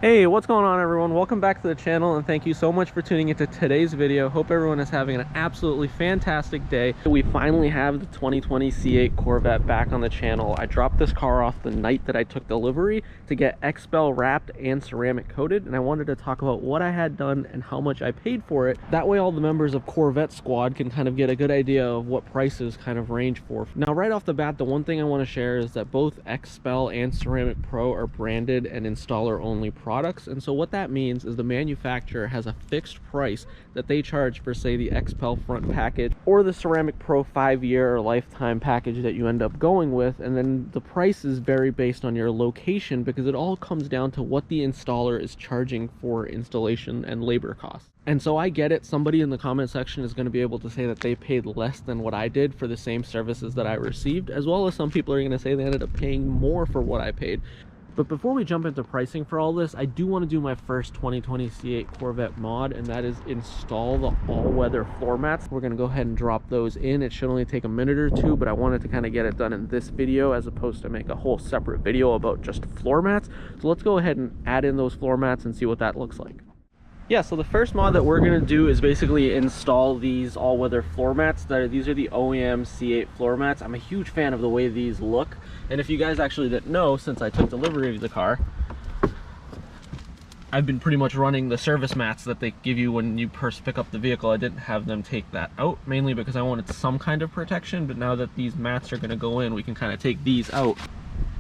Hey, what's going on everyone? Welcome back to the channel and thank you so much for tuning into today's video. Hope everyone is having an absolutely fantastic day. We finally have the 2020 C8 Corvette back on the channel. I dropped this car off the night that I took delivery to get XPEL wrapped and ceramic coated, and I wanted to talk about what I had done and how much I paid for it. That way all the members of Corvette Squad can kind of get a good idea of what prices kind of range for. Now right off the bat, the one thing I want to share is that both XPEL and Ceramic Pro are branded and installer only products, and so what that means is the manufacturer has a fixed price that they charge for, say, the XPEL front package or the Ceramic Pro 5-year or lifetime package that you end up going with, and then the prices vary based on your location because it all comes down to what the installer is charging for installation and labor costs. And so I get it, somebody in the comment section is going to be able to say that they paid less than what I did for the same services that I received, as well as some people are going to say they ended up paying more for what I paid. But before we jump into pricing for all this, I do want to do my first 2020 C8 Corvette mod, and that is install the all-weather floor mats. We're going to go ahead and drop those in. It should only take a minute or two, but I wanted to kind of get it done in this video as opposed to make a whole separate video about just floor mats. So let's go ahead and add in those floor mats and see what that looks like. Yeah, so the first mod that we're going to do is basically install these all-weather floor mats. These are the OEM C8 floor mats. I'm a huge fan of the way these look. And if you guys actually didn't know, since I took delivery of the car, I've been pretty much running the service mats that they give you when you first pick up the vehicle. I didn't have them take that out, mainly because I wanted some kind of protection. But now that these mats are going to go in, we can kind of take these out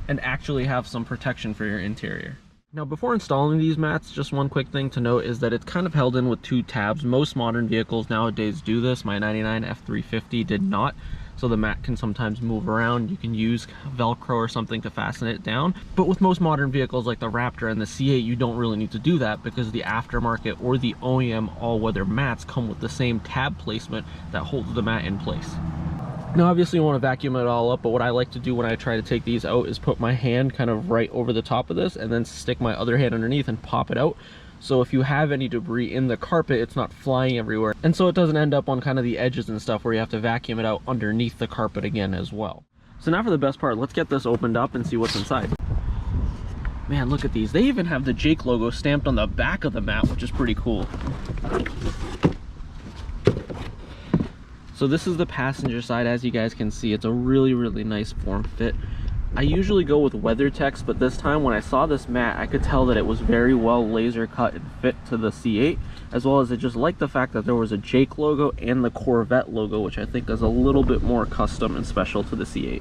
and actually have some protection for your interior. Now before installing these mats, just one quick thing to note is that it's kind of held in with two tabs. Most modern vehicles nowadays do this. My 99 F350 did not, so the mat can sometimes move around. You can use Velcro or something to fasten it down, but with most modern vehicles like the Raptor and the C8, you don't really need to do that because the aftermarket or the OEM all-weather mats come with the same tab placement that holds the mat in place. Now obviously you want to vacuum it all up, but what I like to do when I try to take these out is put my hand kind of right over the top of this and then stick my other hand underneath and pop it out. So if you have any debris in the carpet, it's not flying everywhere, and so it doesn't end up on kind of the edges and stuff where you have to vacuum it out underneath the carpet again as well. So now for the best part, let's get this opened up and see what's inside. Man, look at these. They even have the Jake logo stamped on the back of the mat, which is pretty cool. So this is the passenger side. As you guys can see, it's a really nice form fit. I usually go with WeatherTex, but this time when I saw this mat, I could tell that it was very well laser cut and fit to the C8, as well as I just like the fact that there was a Jake logo and the Corvette logo, which I think is a little bit more custom and special to the C8.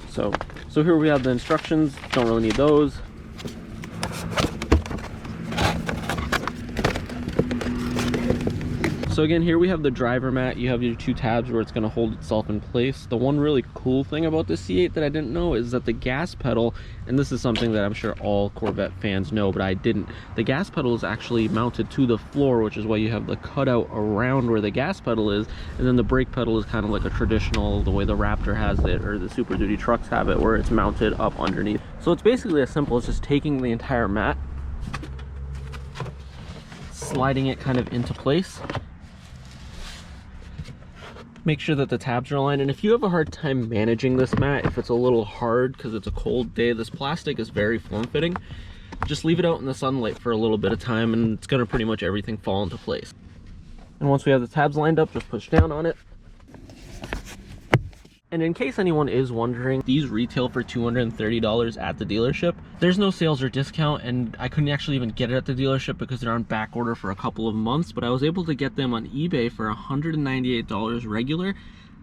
So here we have the instructions. Don't really need those. So again, here we have the driver mat. You have your two tabs where it's going to hold itself in place. The one really cool thing about the C8 that I didn't know is that the gas pedal, and this is something that I'm sure all Corvette fans know, but I didn't. The gas pedal is actually mounted to the floor, which is why you have the cutout around where the gas pedal is, and then the brake pedal is kind of like a traditional, the way the Raptor has it, or the Super Duty trucks have it, where it's mounted up underneath. So it's basically as simple as just taking the entire mat, sliding it kind of into place. Make sure that the tabs are aligned, and if you have a hard time managing this mat, if it's a little hard because it's a cold day, this plastic is very form-fitting. Just leave it out in the sunlight for a little bit of time and it's going to pretty much everything fall into place. And once we have the tabs lined up, just push down on it. And in case anyone is wondering, these retail for $230 at the dealership. There's no sales or discount, and I couldn't actually even get it at the dealership because they're on back order for a couple of months, but I was able to get them on eBay for $198 regular.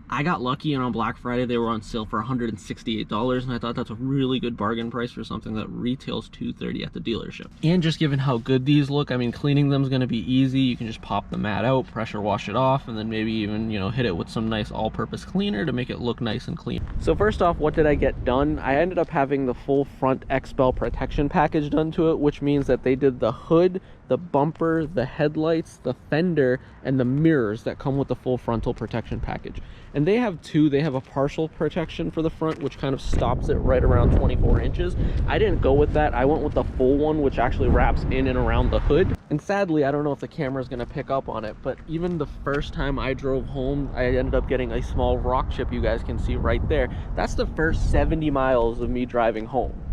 I got lucky, and on Black Friday they were on sale for $168, and I thought that's a really good bargain price for something that retails $230 at the dealership. And just given how good these look, I mean, cleaning them is going to be easy. You can just pop the mat out, pressure wash it off, and then maybe even, you know, hit it with some nice all-purpose cleaner to make it look nice and clean. So first off, what did I get done? I ended up having the full front XPEL protection package done to it, which means that they did the hood, the bumper, the headlights, the fender, and the mirrors that come with the full frontal protection package. And they have two. They have a partial protection for the front, which kind of stops it right around 24 inches. I didn't go with that. I went with the full one, which actually wraps in and around the hood. And sadly, I don't know if the camera is going to pick up on it, but even the first time I drove home, I ended up getting a small rock chip you guys can see right there. That's the first 70 miles of me driving home.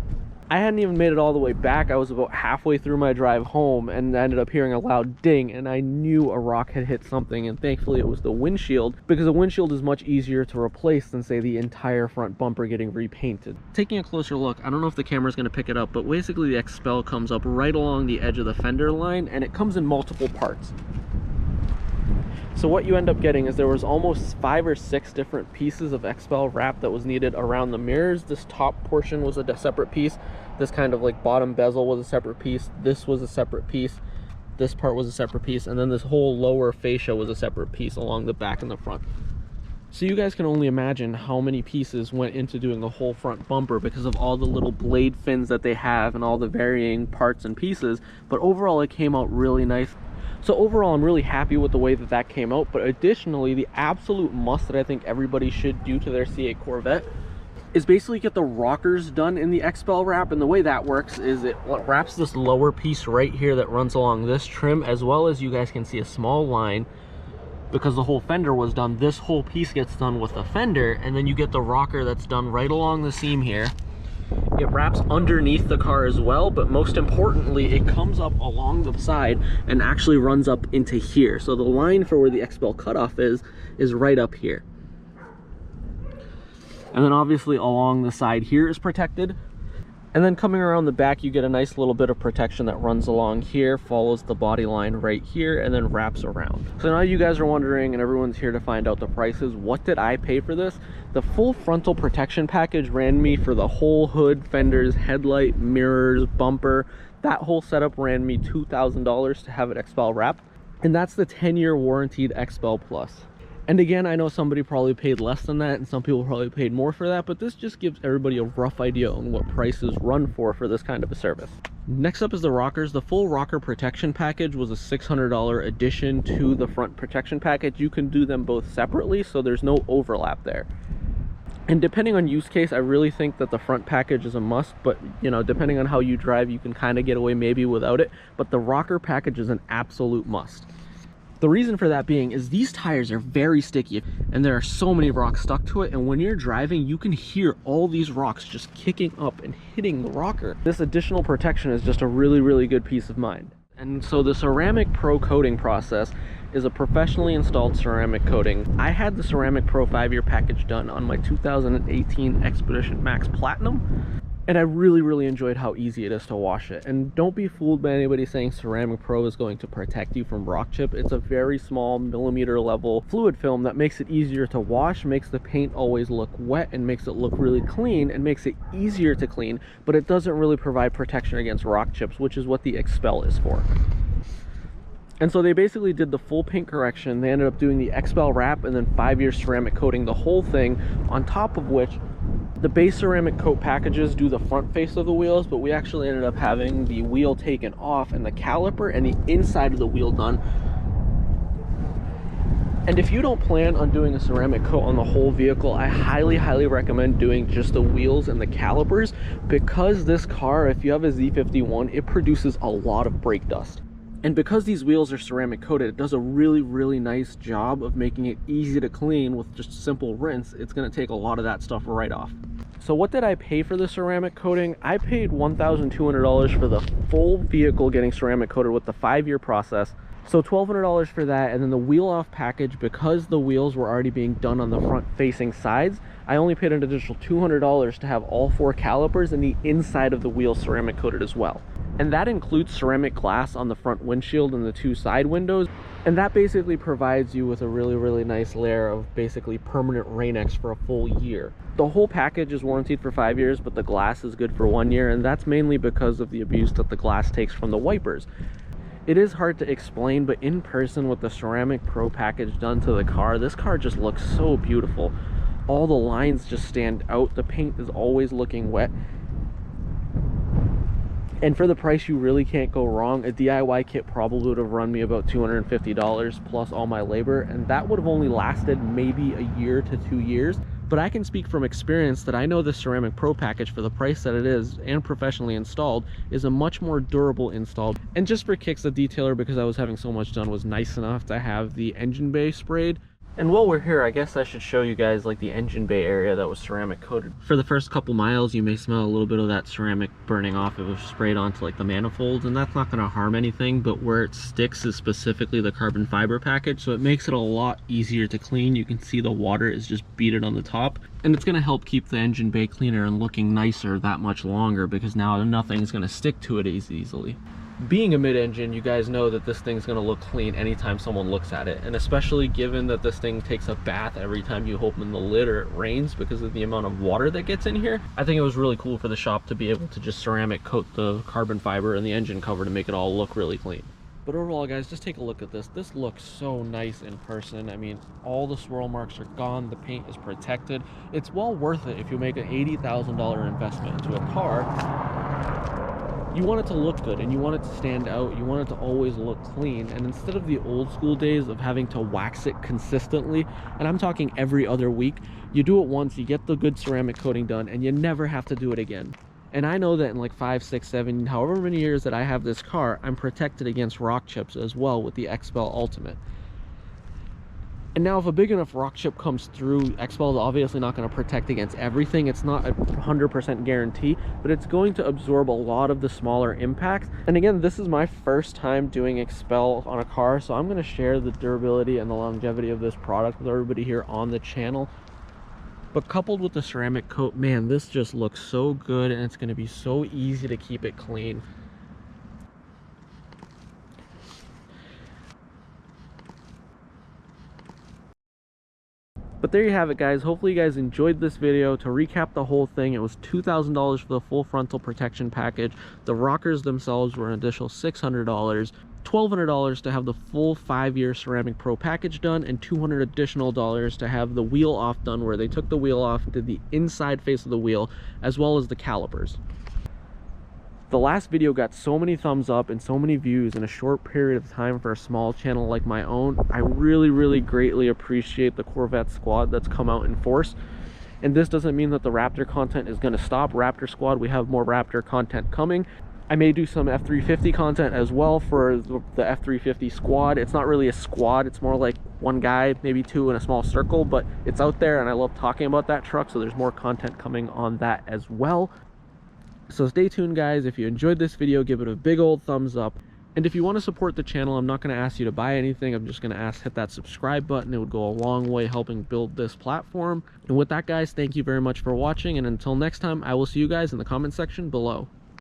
I hadn't even made it all the way back. I was about halfway through my drive home and I ended up hearing a loud ding, and I knew a rock had hit something, and thankfully it was the windshield, because the windshield is much easier to replace than, say, the entire front bumper getting repainted. Taking a closer look, I don't know if the camera's going to pick it up, but basically the XPEL comes up right along the edge of the fender line, and it comes in multiple parts. So what you end up getting is there was almost 5 or 6 different pieces of XPEL wrap that was needed around the mirrors. This top portion was a separate piece. This kind of like bottom bezel was a separate piece. This was a separate piece. This part was a separate piece. And then this whole lower fascia was a separate piece along the back and the front. So you guys can only imagine how many pieces went into doing the whole front bumper because of all the little blade fins that they have and all the varying parts and pieces. But overall, it came out really nice. So overall, I'm really happy with the way that that came out. But additionally, the absolute must that I think everybody should do to their C8 Corvette is basically get the rockers done in the XPEL wrap. And the way that works is it wraps this lower piece right here that runs along this trim, as well as you guys can see a small line because the whole fender was done. This whole piece gets done with the fender, and then you get the rocker that's done right along the seam here. It wraps underneath the car as well, but most importantly, it comes up along the side and actually runs up into here. So the line for where the XPEL cutoff is right up here. And then obviously along the side here is protected. And then coming around the back, you get a nice little bit of protection that runs along here, follows the body line right here, and then wraps around. So now you guys are wondering, and everyone's here to find out the prices, what did I pay for this? The full frontal protection package ran me for the whole hood, fenders, headlight, mirrors, bumper. That whole setup ran me $2,000 to have it XPEL wrapped. And that's the 10-year warranted XPEL Plus. And again, I know somebody probably paid less than that and some people probably paid more for that, but this just gives everybody a rough idea on what prices run for this kind of a service. Next up is the rockers. The full rocker protection package was a $600 addition to the front protection package. You can do them both separately, so there's no overlap there. And depending on use case, I really think that the front package is a must, but you know, depending on how you drive, you can kind of get away maybe without it, but the rocker package is an absolute must. The reason for that being is these tires are very sticky and there are so many rocks stuck to it, and when you're driving you can hear all these rocks just kicking up and hitting the rocker. This additional protection is just a really good peace of mind. And so the Ceramic Pro coating process is a professionally installed ceramic coating. I had the Ceramic Pro 5-year package done on my 2018 Expedition Max Platinum, and I really enjoyed how easy it is to wash it. And don't be fooled by anybody saying Ceramic Pro is going to protect you from rock chip. It's a very small millimeter level fluid film that makes it easier to wash, makes the paint always look wet, and makes it look really clean, and makes it easier to clean, but it doesn't really provide protection against rock chips, which is what the XPEL is for. And so they basically did the full paint correction. They ended up doing the XPEL wrap and then 5-year ceramic coating the whole thing, on top of which the base ceramic coat packages do the front face of the wheels, but we actually ended up having the wheel taken off and the caliper and the inside of the wheel done. And if you don't plan on doing a ceramic coat on the whole vehicle, I highly recommend doing just the wheels and the calipers, because this car, if you have a Z51, it produces a lot of brake dust. And because these wheels are ceramic coated, it does a really nice job of making it easy to clean with just simple rinse. It's going to take a lot of that stuff right off. So what did I pay for the ceramic coating? I paid $1,200 for the full vehicle getting ceramic coated with the 5-year process. So $1,200 for that, and then the wheel off package, because the wheels were already being done on the front facing sides, I only paid an additional $200 to have all 4 calipers and the inside of the wheel ceramic coated as well. And that includes ceramic glass on the front windshield and the 2 side windows. And that basically provides you with a really nice layer of basically permanent Rain-X for a full year. The whole package is warranted for 5 years, but the glass is good for 1 year, and that's mainly because of the abuse that the glass takes from the wipers. It is hard to explain, but in person with the Ceramic Pro package done to the car, this car just looks so beautiful. All the lines just stand out. The paint is always looking wet. And for the price, you really can't go wrong. A DIY kit probably would have run me about $250 plus all my labor, and that would have only lasted maybe a year to 2 years. But I can speak from experience that I know the Ceramic Pro package, for the price that it is and professionally installed, is a much more durable install. And just for kicks, the detailer, because I was having so much done, was nice enough to have the engine bay sprayed. And while we're here, I guess I should show you guys like the engine bay area that was ceramic coated. For the first couple miles, you may smell a little bit of that ceramic burning off. It was sprayed onto like the manifolds, and that's not going to harm anything, but where it sticks is specifically the carbon fiber package, so it makes it a lot easier to clean. You can see the water is just beaded on the top, and it's going to help keep the engine bay cleaner and looking nicer that much longer, because now nothing's going to stick to it as easily. Being a mid-engine, you guys know that this thing's going to look clean anytime someone looks at it, and especially given that this thing takes a bath every time you open the lid or it rains because of the amount of water that gets in here. I think it was really cool for the shop to be able to just ceramic coat the carbon fiber and the engine cover to make it all look really clean. But overall, guys, just take a look at this. This looks so nice in person. I mean, all the swirl marks are gone. The paint is protected. It's well worth it if you make an $80,000 investment into a car. You want it to look good and you want it to stand out. You want it to always look clean. And instead of the old school days of having to wax it consistently, and I'm talking every other week, you do it once, you get the good ceramic coating done, and you never have to do it again. And I know that in like 5, 6, 7, however many years that I have this car, I'm protected against rock chips as well with the XPEL Ultimate. And now if a big enough rock chip comes through, XPEL is obviously not going to protect against everything. It's not a 100% guarantee, but it's going to absorb a lot of the smaller impacts. And again, this is my first time doing XPEL on a car, so I'm going to share the durability and the longevity of this product with everybody here on the channel. But coupled with the ceramic coat, man, this just looks so good, and it's going to be so easy to keep it clean. But there you have it, guys. Hopefully you guys enjoyed this video. To recap the whole thing, it was $2,000 for the full frontal protection package. The rockers themselves were an additional $600, $1,200 to have the full 5-year Ceramic Pro package done, and $200 additional to have the wheel off done, where they took the wheel off, did the inside face of the wheel, as well as the calipers. The last video got so many thumbs up and so many views in a short period of time for a small channel like my own. I really greatly appreciate the Corvette squad that's come out in force. And this doesn't mean that the Raptor content is going to stop. Raptor squad, we have more Raptor content coming. I may do some F350 content as well for the F350 squad. It's not really a squad, it's more like one guy, maybe two in a small circle, but it's out there and I love talking about that truck, so there's more content coming on that as well. So stay tuned, guys. If you enjoyed this video, give it a big old thumbs up. And if you want to support the channel, I'm not going to ask you to buy anything. I'm just going to ask hit that subscribe button. It would go a long way helping build this platform. And with that, guys, thank you very much for watching. And until next time, I will see you guys in the comment section below.